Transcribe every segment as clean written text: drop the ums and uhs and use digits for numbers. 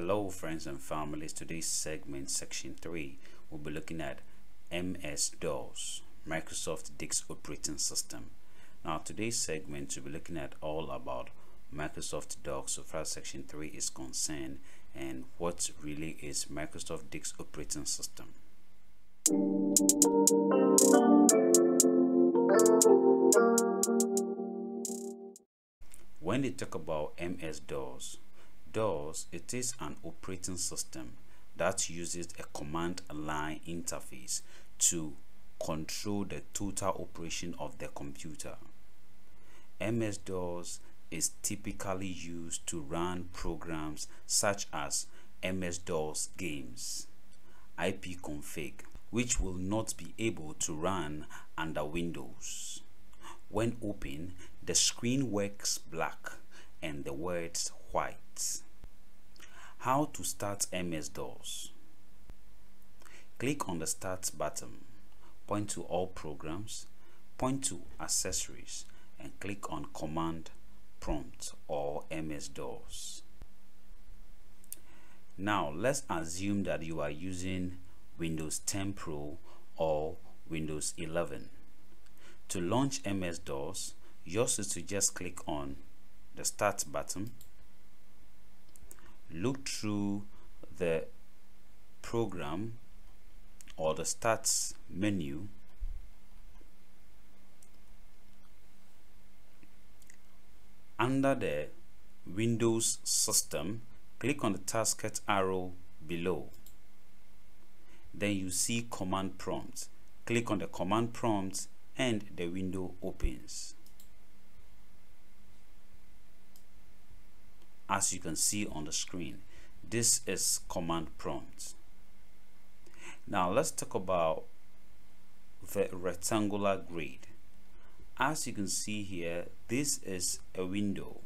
Hello friends and families. Today's segment, section 3, we'll be looking at MS-DOS, Microsoft Disk Operating System. Now today's segment we'll be looking at all about Microsoft DOS so far as section 3 is concerned, and what really is Microsoft Disk Operating System. When they talk about MS-DOS, it is an operating system that uses a command line interface to control the total operation of the computer. MS-DOS is typically used to run programs such as MS-DOS games, ipconfig, which will not be able to run under Windows. When open, the screen works black and the words white. How to start MS-DOS? Click on the Start button, point to All Programs, point to Accessories, and click on Command Prompt or MS-DOS. Now let's assume that you are using Windows 10 Pro or Windows 11. To launch MS-DOS, yours is to just click on the Start button, look through the program or the Start menu, under the Windows system, click on the tasked arrow below. Then you see Command Prompt. Click on the Command Prompt and the window opens. As you can see on the screen, this is Command Prompt. Now let's talk about the rectangular grid. As you can see here, this is a window.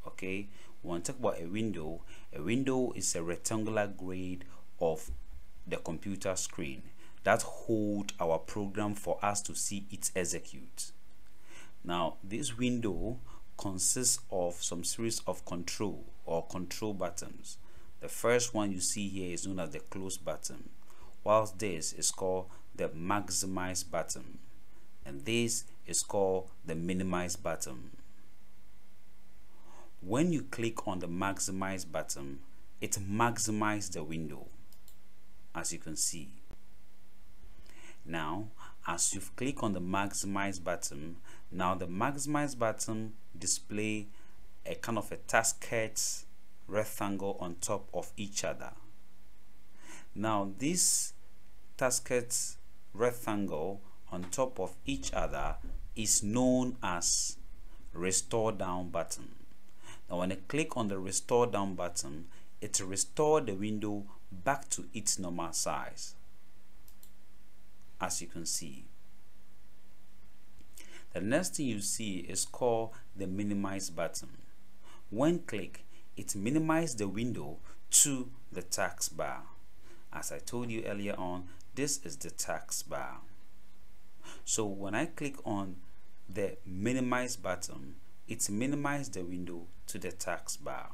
Okay, when we talk about a window is a rectangular grid of the computer screen that hold our program for us to see it execute. Now this window consists of some series of control buttons. The first one you see here is known as the close button, whilst this is called the maximize button, and this is called the minimize button. When you click on the maximize button, it maximizes the window, as you can see. Now as you click on the maximize button, now the maximize button display a kind of a tasked rectangle on top of each other. Now this tasked rectangle on top of each other is known as restore down button. Now when I click on the restore down button, it restores the window back to its normal size, as you can see. The next thing you see is called the minimize button. When click, it minimizes the window to the taskbar. As I told you earlier on, this is the taskbar. So when I click on the minimize button, it minimizes the window to the taskbar.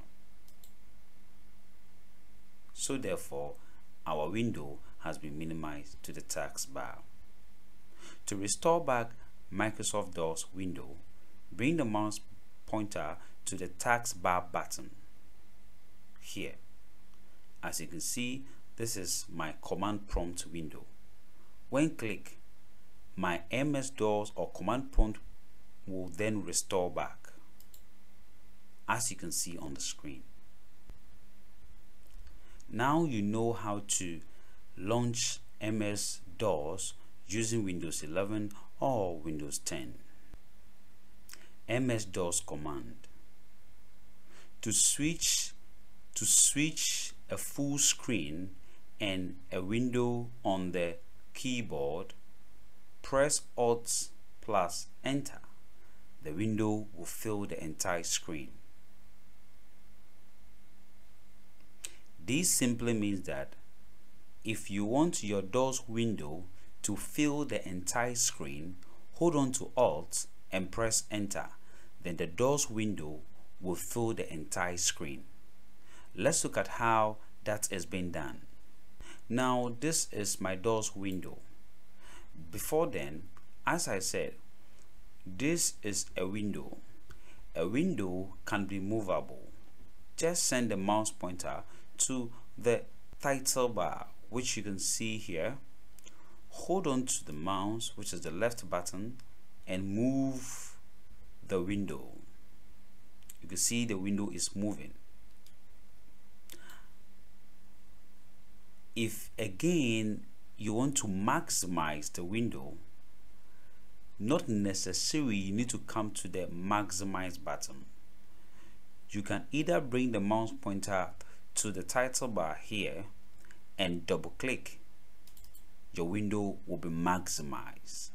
So therefore, our window has been minimized to the taskbar. To restore back Microsoft DOS window, bring the mouse pointer to the taskbar button here. As you can see, this is my command prompt window. When click, my MS-DOS or command prompt will then restore back, as you can see on the screen. Now you know how to launch MS-DOS using Windows 11 or Windows 10. MS-DOS command. To switch a full screen and a window on the keyboard, press Alt plus Enter. The window will fill the entire screen. This simply means that if you want your DOS window to fill the entire screen, hold on to Alt and press Enter. Then the DOS window will fill the entire screen. Let's look at how that is being done. Now this is my doors window. Before then, as I said, this is a window. A window can be movable. Just send the mouse pointer to the title bar, which you can see here. Hold on to the mouse, which is the left button, and move the window. You can see the window is moving. If again you want to maximize the window, not necessarily you need to come to the maximize button. You can either bring the mouse pointer to the title bar here and double click. Your window will be maximized.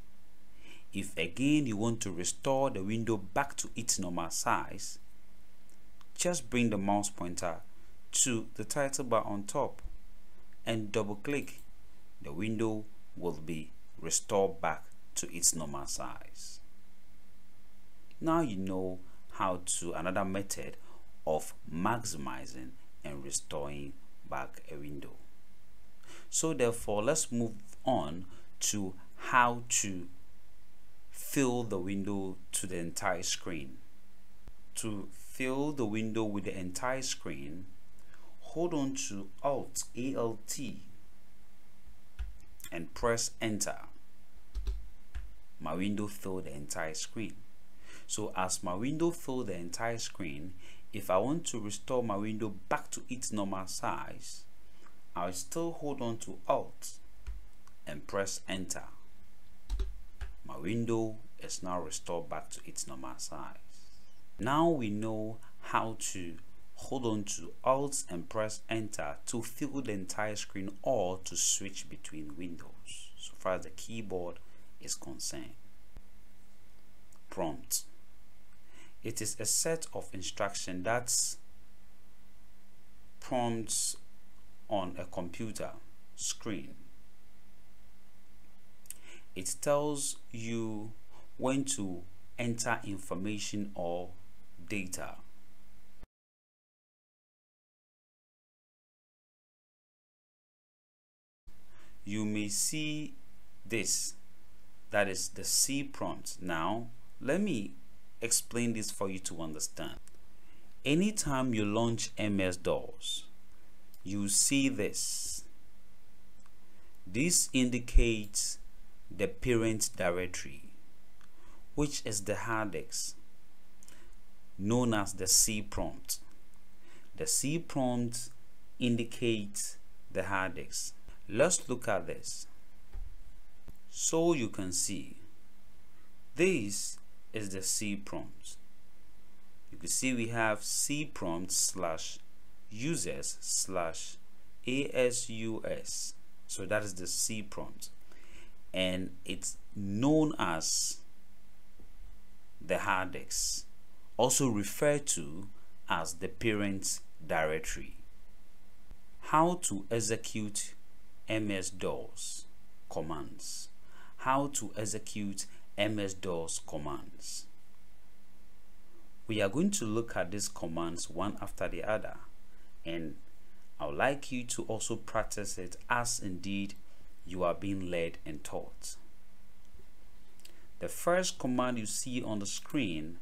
If again you want to restore the window back to its normal size, just bring the mouse pointer to the title bar on top and double click. The window will be restored back to its normal size. Now you know how to another method of maximizing and restoring back a window. So therefore, let's move on to how to fill the window to the entire screen. To fill the window with the entire screen, hold on to Alt and press enter. My window filled the entire screen. So as my window filled the entire screen, if I want to restore my window back to its normal size, I'll still hold on to Alt and press enter. My window is now restored back to its normal size. Now we know how to hold on to Alt and press enter to fill the entire screen or to switch between windows, so far as the keyboard is concerned. Prompt. It is a set of instructions that's prompts on a computer screen. It tells you when to enter information or data. You may see this, that is the C prompt. Now let me explain this for you to understand. Anytime you launch MS-DOS, you see this. This indicates the parent directory, which is the hard disk, known as the C prompt. The C prompt indicates the hard disk. Let's look at this. So you can see this is the C prompt. You can see we have C prompt / users / ASUS. So that is the C prompt, and it's known as the hard disk, also referred to as the parent directory. How to execute MS-DOS commands. How to execute MS-DOS commands. We are going to look at these commands one after the other, and I would like you to also practice it as indeed you are being led and taught. The first command you see on the screen,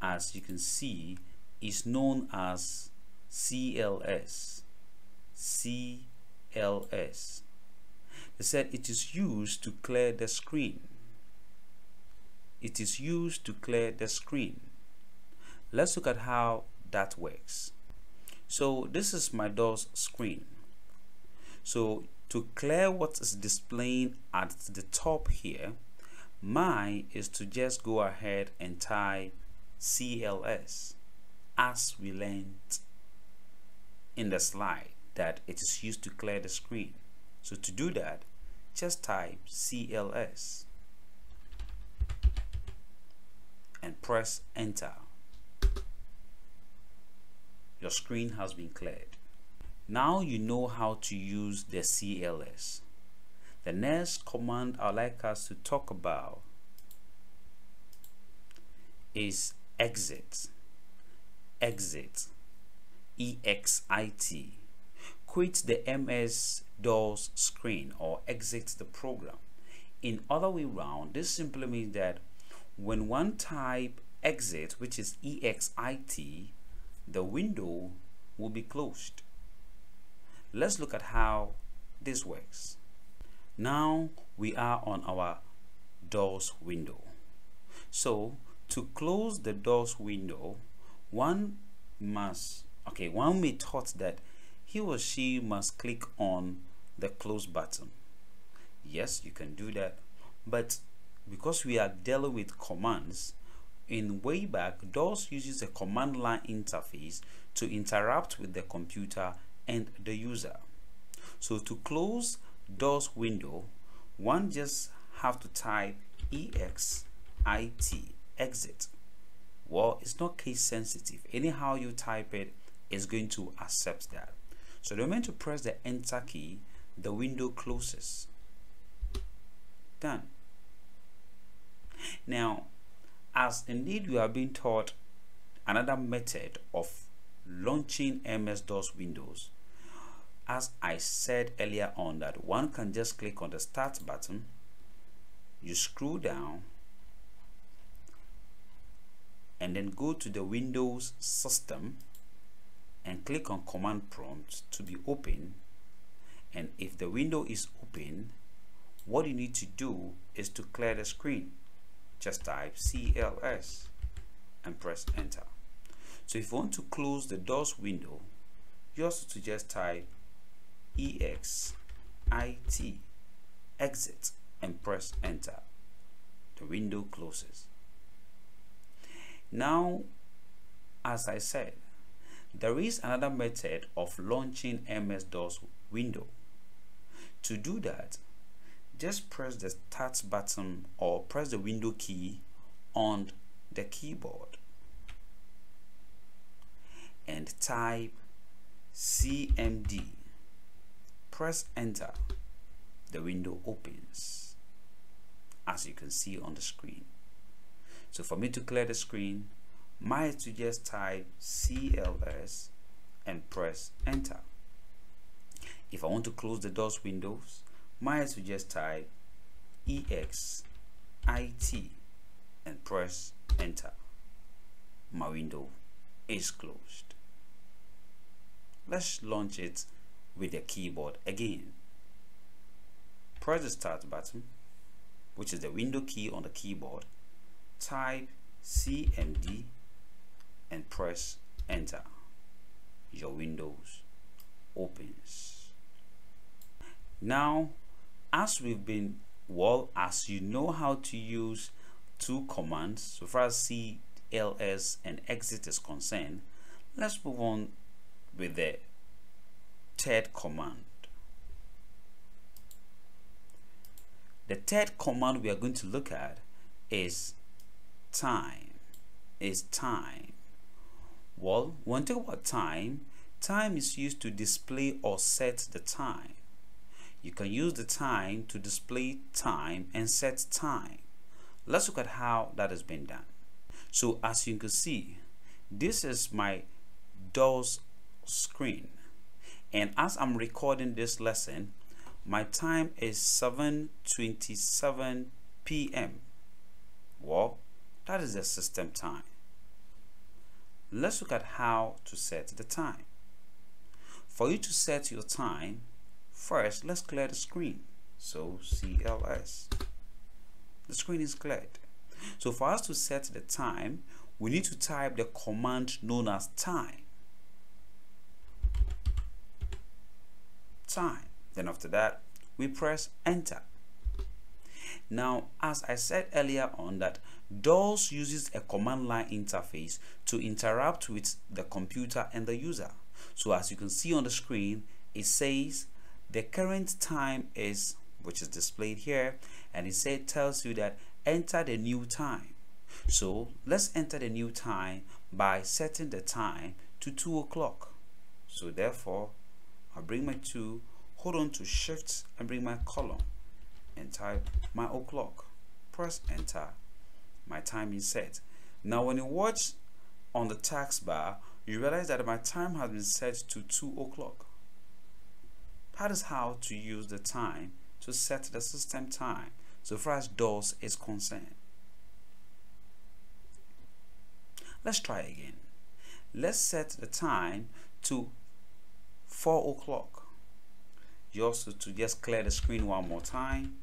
as you can see, is known as CLS. CLS. They said it is used to clear the screen. It is used to clear the screen. Let's look at how that works. So this is my DOS screen. So to clear what is displaying at the top here, mine is to just go ahead and type CLS, as we learned in the slide that it is used to clear the screen. So to do that, just type CLS and press enter. Your screen has been cleared. Now you know how to use the CLS. The next command I'd like us to talk about is exit. Exit. 𝐒𝐤𝐲𝐩, quit the MS-DOS screen or exit the program. In other way round, this simply means that when one type exit, which is 𝐒𝐤𝐲𝐻, the window will be closed. Let's look at how this works. Now we are on our DOS window. So to close the DOS window, one may thought that he or she must click on the close button. Yes, you can do that, but because we are dealing with commands, in way back, DOS uses a command line interface to interact with the computer and the user. So to close DOS window, one just have to type 𝐒𝐤𝐻 exit. Well, it's not case sensitive. Anyhow you type it, it's going to accept that. So the moment to press the enter key, the window closes. Done. Now, as indeed we are being taught another method of launching MS-DOS Windows, as I said earlier on, that one can just click on the start button, you scroll down and then go to the Windows system and click on command prompt to be open. And if the window is open, what you need to do is to clear the screen. Just type CLS and press enter. So if you want to close the DOS window, you also to just type 𝐒𝐤𝐻 exit and press enter. The window closes. Now, as I said, there is another method of launching MS-DOS window. To do that, just press the start button or press the window key on the keyboard and type CMD. Press enter. The window opens, as you can see on the screen. So for me to clear the screen, I have to just type CLS and press enter. If I want to close the DOS windows, I have to just type 𝐒𝐤𝐻 and press enter. My window is closed. Let's launch it with the keyboard again. Press the start button, which is the window key on the keyboard, type CMD and press enter. Your Windows opens. Now, as you know how to use two commands, so far as CLS and exit is concerned, let's move on with the third command. The third command we are going to look at is time. Well, when we talk about time is used to display or set the time. You can use the time to display time and set time. Let's look at how that has been done. So as you can see, this is my DOS screen, and as I'm recording this lesson, my time is 7:27 p.m. Well, that is the system time. Let's look at how to set the time. For you to set your time, first let's clear the screen. So CLS. The screen is cleared. So for us to set the time, we need to type the command known as time. Then after that, we press enter. Now, as I said earlier on, that DOS uses a command line interface to interact with the computer and the user. So as you can see on the screen, it says the current time is, which is displayed here, and it tells you that enter the new time. So let's enter the new time by setting the time to 2 o'clock. So therefore, I'll bring my 2, hold on to shift and bring my column and type my o'clock. Press enter. My time is set. Now when you watch on the taskbar, you realize that my time has been set to 2 o'clock. That is how to use the time to set the system time so far as DOS is concerned. Let's try again. Let's set the time to 4 o'clock. You also to just clear the screen one more time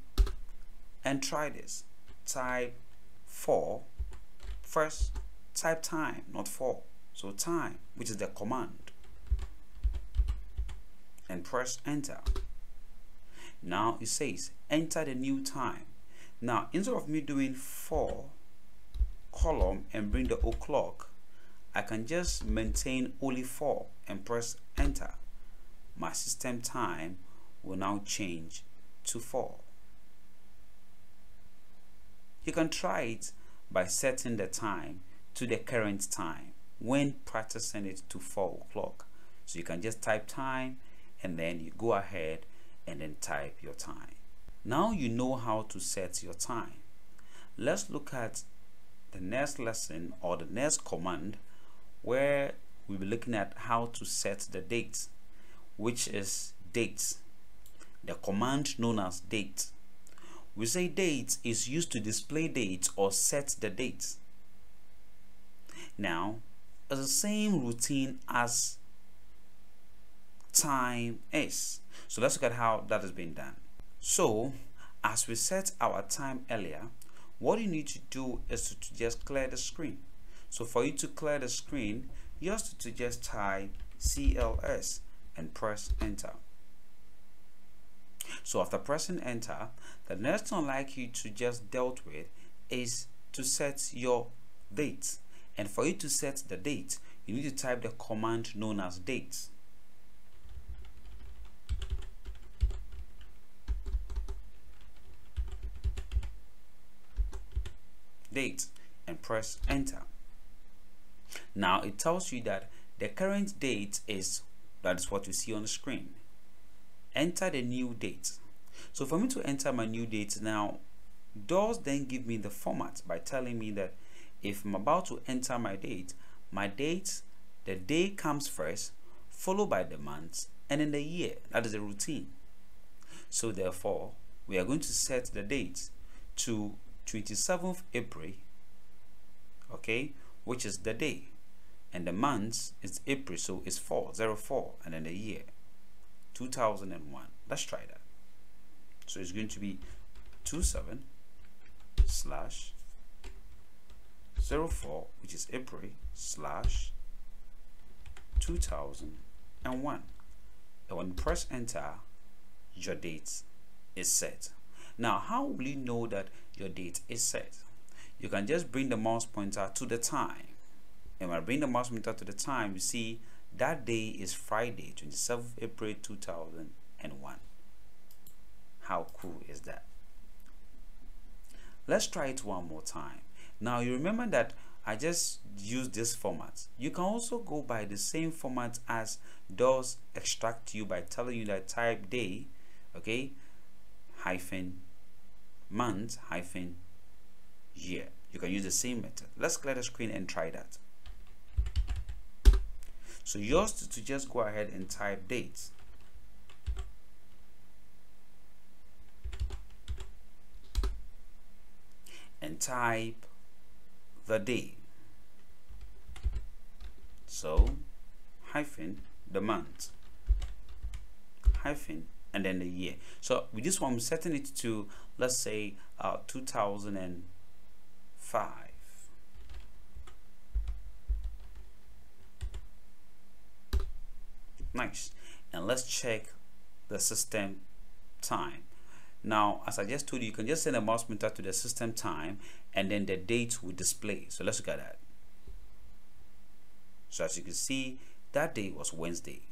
and try this. Type 4 first. Type time, not 4. So time, which is the command, and press enter. Now it says enter the new time. Now instead of me doing 4 column and bring the o'clock, I can just maintain only 4 and press enter. My system time will now change to 4. You can try it by setting the time to the current time when practicing it to 4 o'clock. So you can just type time and then you go ahead and then type your time. Now you know how to set your time. Let's look at the next lesson or the next command where we'll be looking at how to set the date, which is date. The command known as date. We say date is used to display date or set the date. Now, it's the same routine as time is. So let's look at how that has been done. So, as we set our time earlier, what you need to do is to just clear the screen. So for you to clear the screen, you have to just type CLS and press enter. So after pressing enter, the next thing I'd like you to just dealt with is to set your date. And for you to set the date, you need to type the command known as date. Date and press enter. Now it tells you that the current date is, that is what you see on the screen. Enter the new date. So for me to enter my new date now, DOS then give me the format by telling me that if I'm about to enter my date, the day comes first, followed by the month, and then the year. That is a routine. So therefore, we are going to set the date to 27th April, okay, which is the day, and the month is April, so it's 404, and then the year 2001. Let's try that. So it's going to be 27/04, which is April /2001. And when you press enter, your date is set. Now, how will you know that your date is set? You can just bring the mouse pointer to the time. And when I bring the mouse pointer to the time, you see that day is Friday, 27th April 2001. How cool is that? Let's try it one more time. Now, you remember that I just used this format. You can also go by the same format as DOS extract you by telling you that type day, okay, hyphen month hyphen year. You can use the same method. Let's clear the screen and try that. So yours to just go ahead and type date. And type the day. So hyphen the month hyphen and then the year. So with this one, I'm setting it to, let's say 2005. Nice. And let's check the system time. Now, as I just told you, you can just send a mouse pointer to the system time and then the date will display. So let's look at that. So as you can see, that day was Wednesday,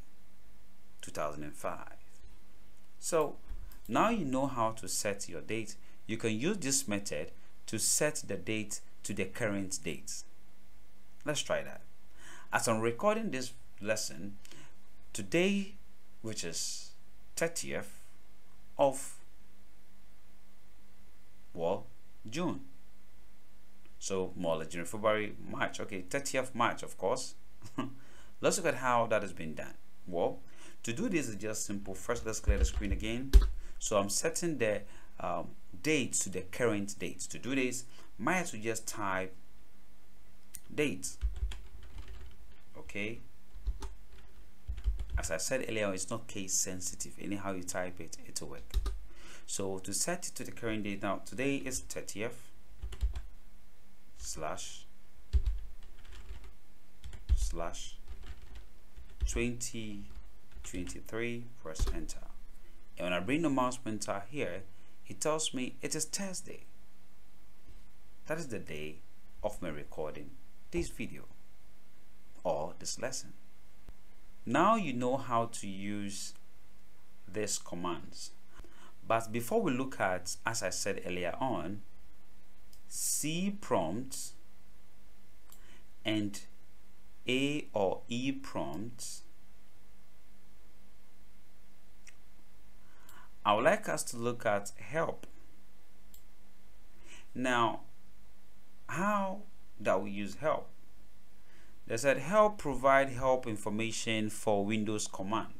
2005. So now you know how to set your date. You can use this method to set the date to the current date. Let's try that. As I'm recording this lesson, today, which is 30th of June. So more like January, February, March. Okay, 30th March, of course. Let's look at how that has been done. Well, to do this is just simple. First, let's clear the screen again. So I'm setting the date to the current date. To do this, might as well just type date. Okay. As I said earlier, it's not case sensitive. Anyhow you type it, it'll work. So to set it to the current date, now today is 30th // 2023, press enter. And when I bring the mouse pointer here, it tells me it is Thursday. That is the day of my recording this video or this lesson. Now you know how to use these commands. But before we look at, as I said earlier on, C prompts and A or E prompts, I would like us to look at help. Now, how that we use help? They said help provide help information for Windows command.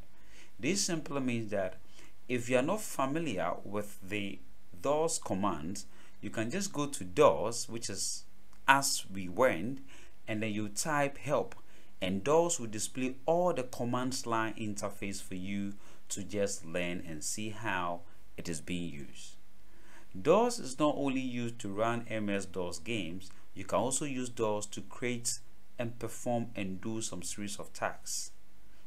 This simply means that if you are not familiar with the DOS commands, you can just go to DOS, which is as we went, and then you type help, and DOS will display all the commands line interface for you to just learn and see how it is being used. DOS is not only used to run MS-DOS games, you can also use DOS to create and perform and do some series of tasks.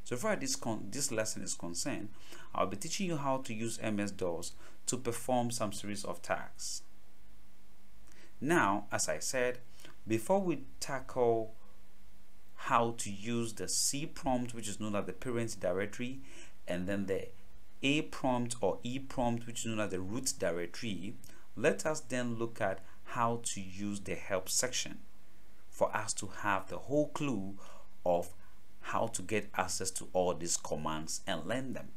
So far this lesson is concerned, I'll be teaching you how to use MS-DOS to perform some series of tasks. Now, as I said, before we tackle how to use the C prompt, which is known as the parent directory, and then the A prompt or E prompt, which is known as the root directory, let us then look at how to use the help section for us to have the whole clue of how to get access to all these commands and learn them.